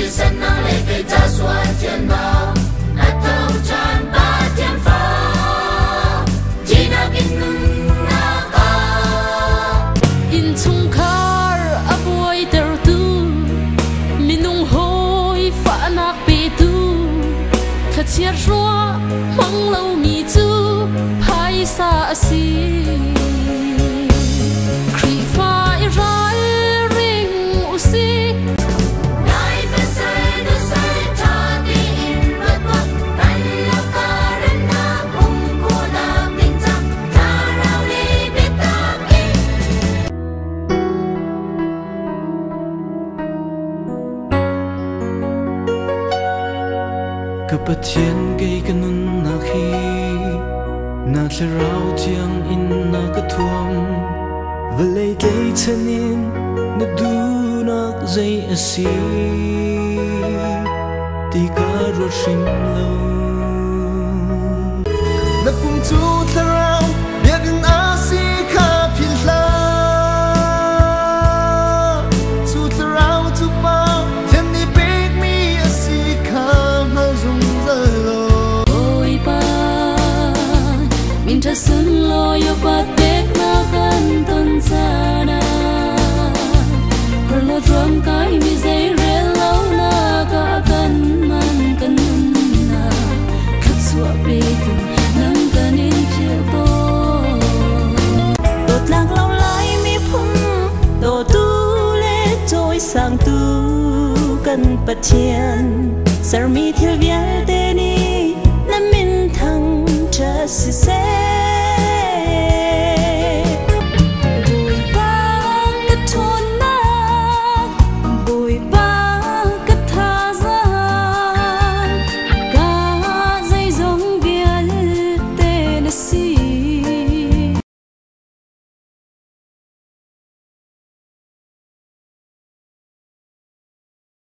sân nắng lệ cây cha xuân thiên bao ắt thâu tràn ba thiên pháo chỉ na kinh ngưng na ca in chung khar abuai ter tu minung hoi fa nak pe tu kha chiar ro mang lo mi chu phai sa si Kapatien kay kanun na khi na tlarao tiang in na katuam valay kay tanin na dunak zay asi di ka roshim lo na kung tu tlarao biagan asi ka pilha tu tlarao tu pa tani big me asi ka Minta sun lo yo patek na kan ton sana perlo drum kai mi zai rel lo na ka kan man kan na khat suwa pe tu nang kan in chiel to tot lang lo lai mi phum to tu le choi sang tu kan pathian sar mi thil vial te ni na min thang cha si se